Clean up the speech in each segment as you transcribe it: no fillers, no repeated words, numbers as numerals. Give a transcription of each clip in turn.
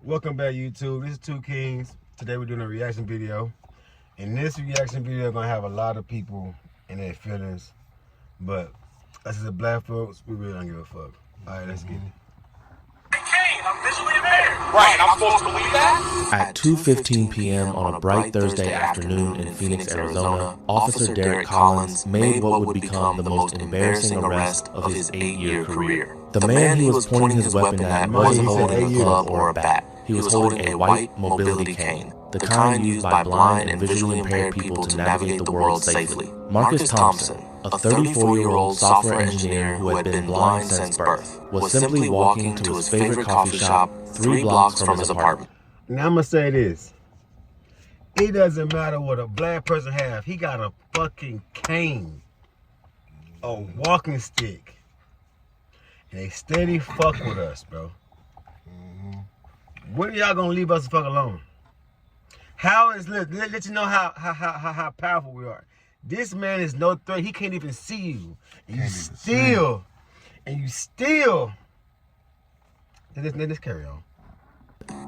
Welcome back, YouTube. This is Two Kings. Today we're doing a reaction video. In this reaction video, we're gonna have a lot of people in their feelings, but us as the black folks, we really don't give a fuck. All right, let's get it. I'm visually impaired. Right, and I'm supposed to believe that? At 2:15 p.m. on a bright Thursday afternoon in Phoenix, Arizona, Officer Derek Collins made what would become the most embarrassing arrest of his 8-year career. The man he was pointing his weapon at wasn't holding a club or a bat. He was holding a white mobility cane, the kind used by blind and visually impaired people to navigate the world safely. Marcus Thompson, a 34-year-old software engineer who had been blind since birth, was simply walking to his favorite coffee shop 3 blocks from his apartment. Now I'm gonna say this. It doesn't matter what a black person have. He got a fucking cane, a walking stick, and they steady fuck with us, bro. When are y'all gonna leave us the fuck alone? How is let you know how powerful we are. This man is no threat. He can't even see you. And you still. Let's carry on.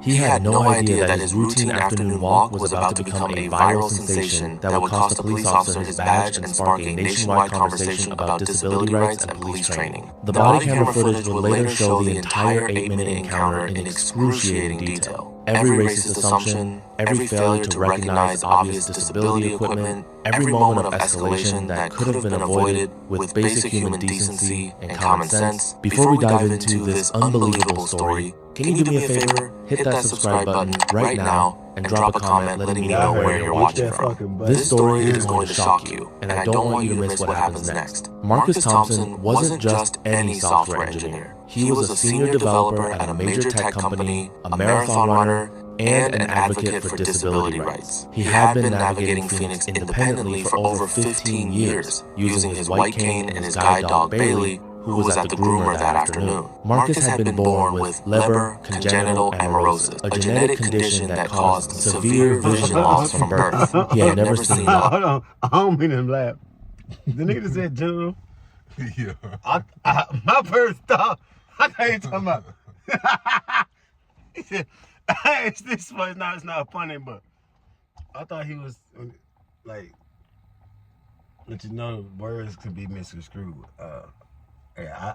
He had no idea that his routine afternoon walk was about to become a viral sensation that would cost a police officer his badge and spark a nationwide conversation about disability rights and police training. The body camera footage would later show the entire 8-minute encounter in excruciating detail. Every racist assumption, every failure to recognize obvious disability equipment, every moment of escalation that could have been avoided with basic human decency and common sense. Before we dive into this unbelievable story, can you do me a favor? Hit that subscribe button right now and drop a comment letting me know where you're watching from. This story is going to shock you, and I don't want you to miss what happens next. Marcus Thompson wasn't just any software engineer. He was a senior developer at a major tech company, a marathon runner, and an advocate for disability rights. He had been navigating Phoenix independently for over 15 years, using his white cane and his guide dog Bailey, who was at the groomer that afternoon. Marcus had been born with Leber congenital amaurosis, a genetic condition that caused severe vision loss from birth. He had never seen light. Hold on, I don't mean to laugh. The nigga said general. Yeah. My first thought, I thought you talking about. He said, it's not funny, but I thought he was like, let you know words could be misconstrued. Yeah,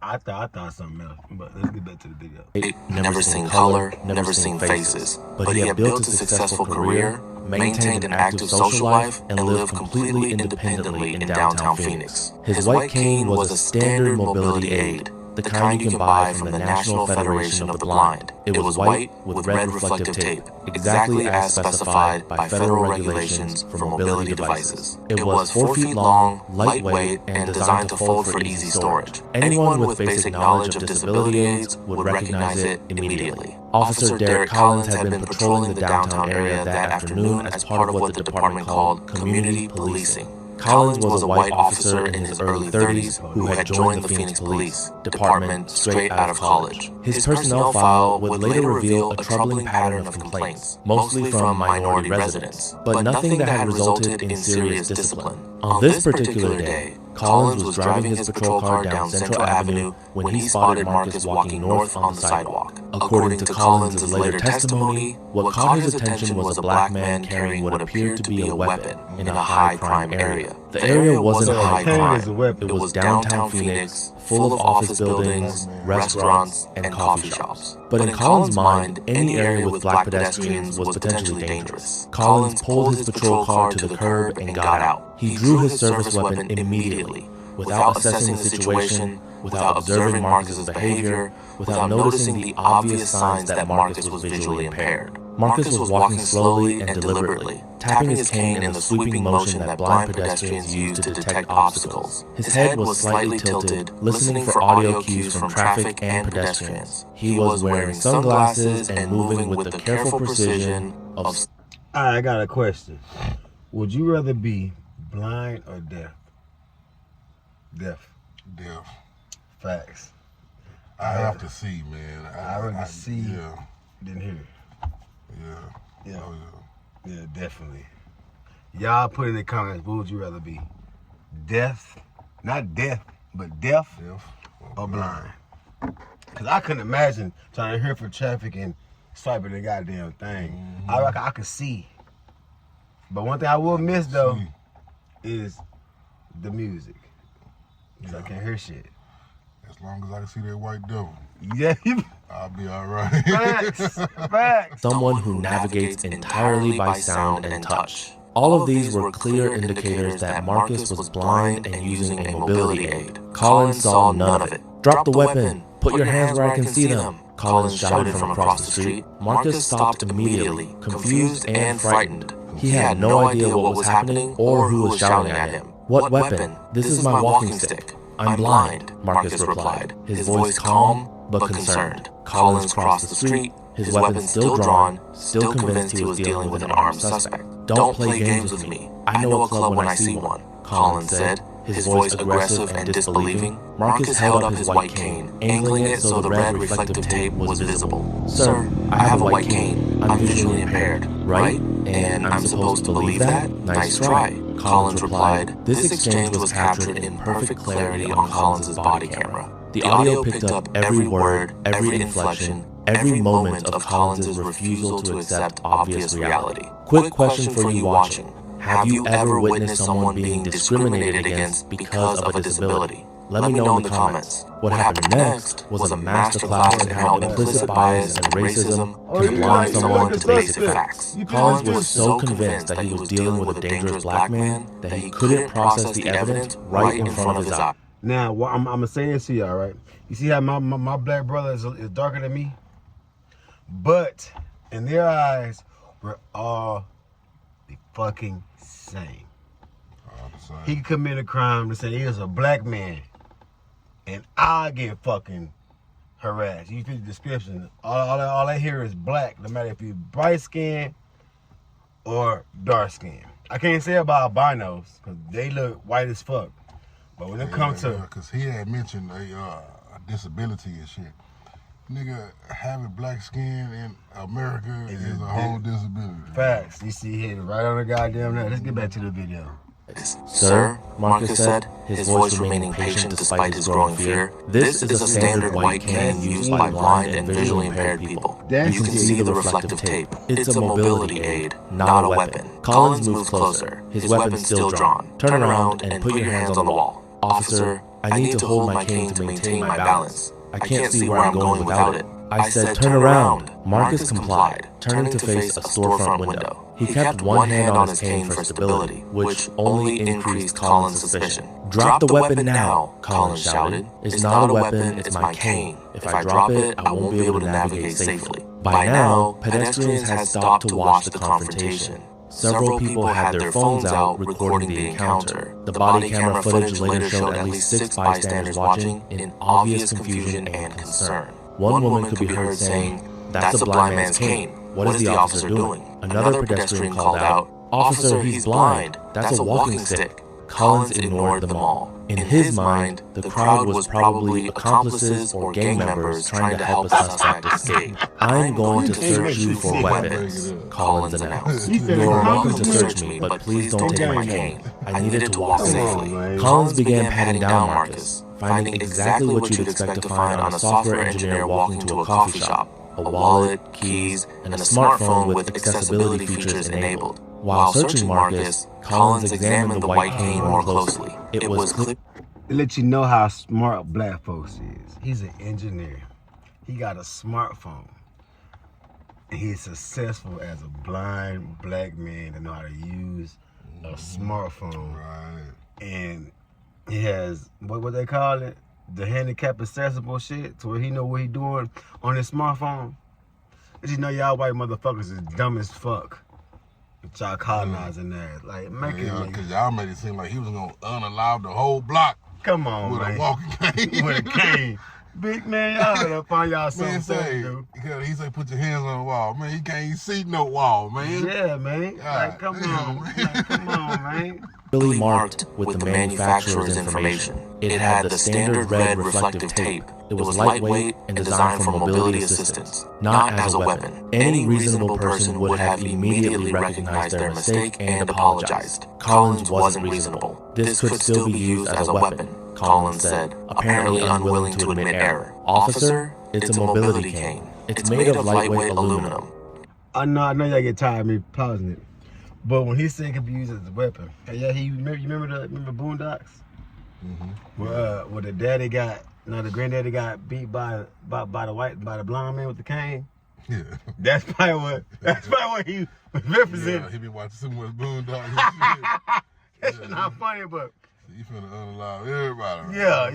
I thought something else, but let's get back to the video. Never seen color, never seen faces, but he had built a successful career, maintained an active social life, and lived completely independently in downtown Phoenix. His white cane was a standard mobility aid, the kind you can buy from the National Federation of the Blind. It was white with red reflective tape, exactly as specified by federal regulations for mobility devices. It was 4 feet long, lightweight, and designed to fold for easy storage. Anyone with basic knowledge of disability aids would recognize it immediately. Officer Derek Collins had been patrolling the downtown area that afternoon as part of what the department called community policing. Collins was a white officer in his early 30s who had joined the Phoenix Police Department straight out of college. His personnel file would later reveal a troubling pattern of complaints, mostly from minority residents, but nothing that had resulted in serious discipline. On this particular day, Collins was driving his patrol car down Central Avenue when he spotted Marcus walking north on the sidewalk. According to Collins' later testimony, what caught his attention was a black man carrying what appeared to be a weapon in a high-crime area. The area wasn't high crime. It was downtown Phoenix, full of office buildings, restaurants, and coffee shops. But in Collins' mind, any area with black pedestrians was potentially dangerous. Collins pulled his patrol car to the curb and got out. He drew his service weapon immediately, without assessing the situation, without observing Marcus's behavior, without noticing the obvious signs that Marcus was visually impaired. Marcus was walking slowly and deliberately, tapping his cane in the sweeping motion that blind pedestrians use to detect obstacles. His head was slightly tilted, listening for audio cues from traffic and pedestrians. He was wearing sunglasses and moving with the careful precision of... I got a question. Would you rather be blind or deaf? Deaf. Facts. I have to see, man. I rather see than hear. Yeah. Oh, Yeah, definitely. Y'all put in the comments, what would you rather be? Deaf, not deaf, but deaf or blind? Because I couldn't imagine trying to hear for traffic and swiping the goddamn thing. I could see. But one thing I will miss, though, is the music. Because I can't hear shit. As long as I can see that white devil, Yeah. I'll be all right. Facts. Someone who navigates entirely by sound and touch. All of these were clear indicators that Marcus was blind and using a mobility aid. Collins saw none of it. "Drop the weapon! Put your hands where I can see them!" Collins shouted from across the street. Marcus stopped immediately, confused and frightened. He had no idea what was happening or who was shouting at him. "What weapon? This is my walking stick." "I'm blind," Marcus replied, his voice calm but concerned. Collins crossed the street, his weapon still drawn, still convinced he was dealing with an armed suspect. "Don't play games with me. I know a club when I see one," Collins said, his voice aggressive and disbelieving. Marcus held up his white cane, angling it so the red reflective tape was visible. "Sir, I have a white cane. I'm visually impaired, right? And I'm supposed to believe that? Nice try," Collins replied. This exchange was captured in perfect clarity on Collins' body camera. The audio picked up every word, every inflection, every moment of Collins' refusal to accept obvious reality. Quick question for you watching. Have you ever witnessed someone being discriminated against because of a disability? Let me know in the comments. What happened next was a masterclass in how implicit bias and racism can blind someone to basic facts. Collins was so convinced that he was dealing with a dangerous black man that he couldn't process the evidence right in front of his eyes. Now, I'm going to say this to y'all, right? You see how my black brother is darker than me? But in their eyes, we're all the fucking same. He could commit a crime to say he was a black man, and I get fucking harassed. You fit the description. All I hear is black, no matter if you're bright skinned or dark skinned. I can't say about albinos, because they look white as fuck. But when it comes to... Because he had mentioned a disability and shit. Nigga, having black skin in America is a whole disability. Facts. You see here, right on the goddamn net. Let's get back to the video. "Sir," Marcus said, his voice remaining patient despite his growing fear, "this is a standard white cane used by blind and visually impaired people. You can see the reflective tape. It's a mobility aid, not a weapon." Collins moved closer, his weapon still drawn. "Turn around and put your hands on the wall." "Officer, I need to hold my cane to maintain my balance. I can't see where I'm going without it." "I said turn around." Marcus complied, turning to face a storefront window. He kept one hand on his cane for stability, which only increased Collins' suspicion. "Drop the weapon now," Collins shouted. "It's not a weapon, it's my cane. If I drop it, I won't be able to navigate safely." By now, pedestrians had stopped to watch the confrontation. Several people had their phones out recording the encounter. The body camera footage later showed at least 6 bystanders watching in obvious confusion and concern. One woman could be heard saying, "That's a blind man's cane. What is the officer doing?" Another pedestrian called out, "Officer, he's blind. That's a walking stick." Collins ignored them all. In his mind, the crowd was probably accomplices or gang members trying to help a suspect escape. "I'm going to search you for weapons," Collins announced. "You're welcome to search me, but please don't take my cane. I need it to walk safely." Collins began patting down Marcus, finding exactly what you'd expect to find on a software engineer walking to a coffee shop: a wallet, keys, and a smartphone with accessibility features enabled. While searching Marcus, Collins examined the white cane more closely. It was clear. It lets you know how smart black folks is. He's an engineer. He got a smartphone. And he's successful as a blind black man to know how to use a smartphone. Right. And he has, what they call it? The handicap accessible shit, to where he know what he doing on his smartphone. But you know y'all white motherfuckers is dumb as fuck. But y'all colonizing that. Like, make it make because y'all made it seem like he was going to unalive the whole block. Come on, with man. a walking cane. With a cane. Big man, y'all better find y'all something to do. He say put your hands on the wall. Man, he can't even see no wall, man. Yeah, man. Like, come on. Like, come on, man. Really marked with the manufacturer's information. It had the standard red reflective tape. It was lightweight and designed for mobility assistance, not as a weapon. Any reasonable person would have immediately recognized their mistake and apologized. Collins wasn't reasonable. This could still be used as a weapon, Collins said, apparently unwilling to admit error. "Officer, It's a mobility cane. It's made of lightweight aluminum. I know y'all get tired of me pausing it, but when he said it could be used as a weapon, yeah, you remember Boondocks? Mm-hmm. Where the daddy got, the granddaddy got beat by the blonde man with the cane. Yeah. That's probably what he was representing. Yeah, he be watching so much Boondocks and shit. That's not funny, but You finna unalive everybody. yeah.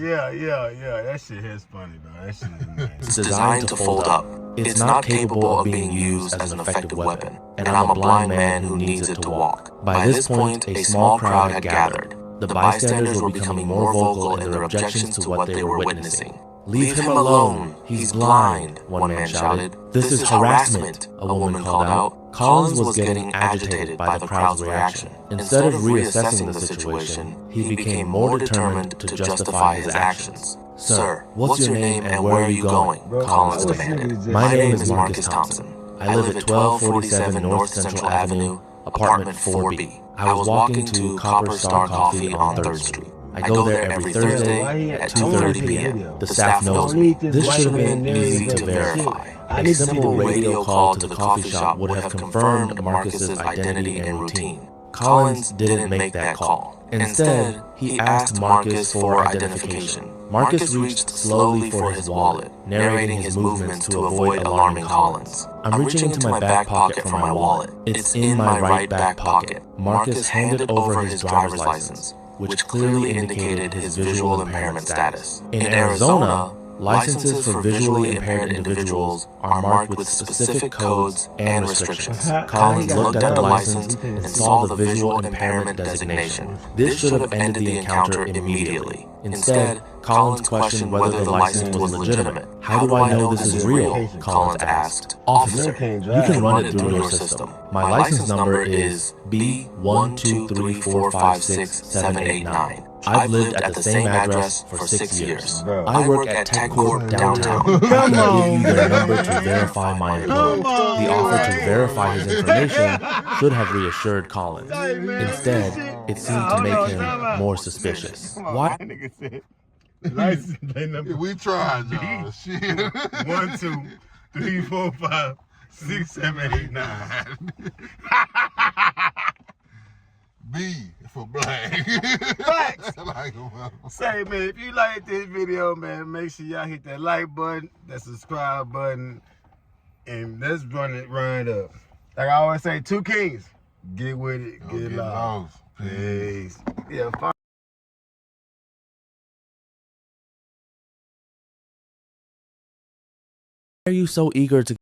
That shit is funny, bro. That shit is nice. It's designed to fold up. It's not capable of being used as an effective weapon, and I'm a blind man who needs it to walk. By this point, a small crowd had gathered. The bystanders were becoming more vocal in their objections to what they were witnessing. "Leave him alone. He's blind," one man shouted. "This is harassment," a woman called out. Collins was getting agitated by the crowd's reaction. Instead of reassessing the situation, he became more determined to justify his actions. "Sir, what's your name and where are you going?" Collins demanded. "My name is Marcus Thompson. I live at 1247 North Central Avenue, apartment 4B. I was walking to Copper Star Coffee on 3rd Street. I go there every Thursday at 2:30 p.m. The staff knows me. This should have been easy to verify. A simple radio call to the coffee shop would have confirmed Marcus's identity and routine. Collins didn't make that call. Instead, he asked Marcus for identification. Marcus reached slowly for his wallet, narrating his movements to avoid alarming Collins. "I'm reaching into my back pocket for my wallet. It's in my right back pocket." Marcus handed over his driver's license, which clearly indicated his visual impairment status. In Arizona, licenses for visually impaired individuals are marked with specific codes and restrictions. Collins looked at the license and saw the visual impairment designation. This should have ended the encounter immediately. Instead, Collins questioned whether the license was legitimate. "How do I know this is real?" Collins asked. "Officer, you can run it through your system. My license number is B123456789. I've lived at the same address for 6 years. I work at Tech Corp downtown. I can give you their number to verify my employment." The offer to verify his information should have reassured Collins. Instead, it seemed to make him more suspicious. Why? Nigga said, license plate number. We tried, y'all. Shit. 1, 2, 3, 4, 5, 6, 7, 8, 9. B for black. Facts. Like, Say, man, if you like this video, man, make sure y'all hit that like button, that subscribe button, and let's run it up. Like I always say, 2 kings. Get with it, get lost. Peace. Yeah, fine. Why are you so eager to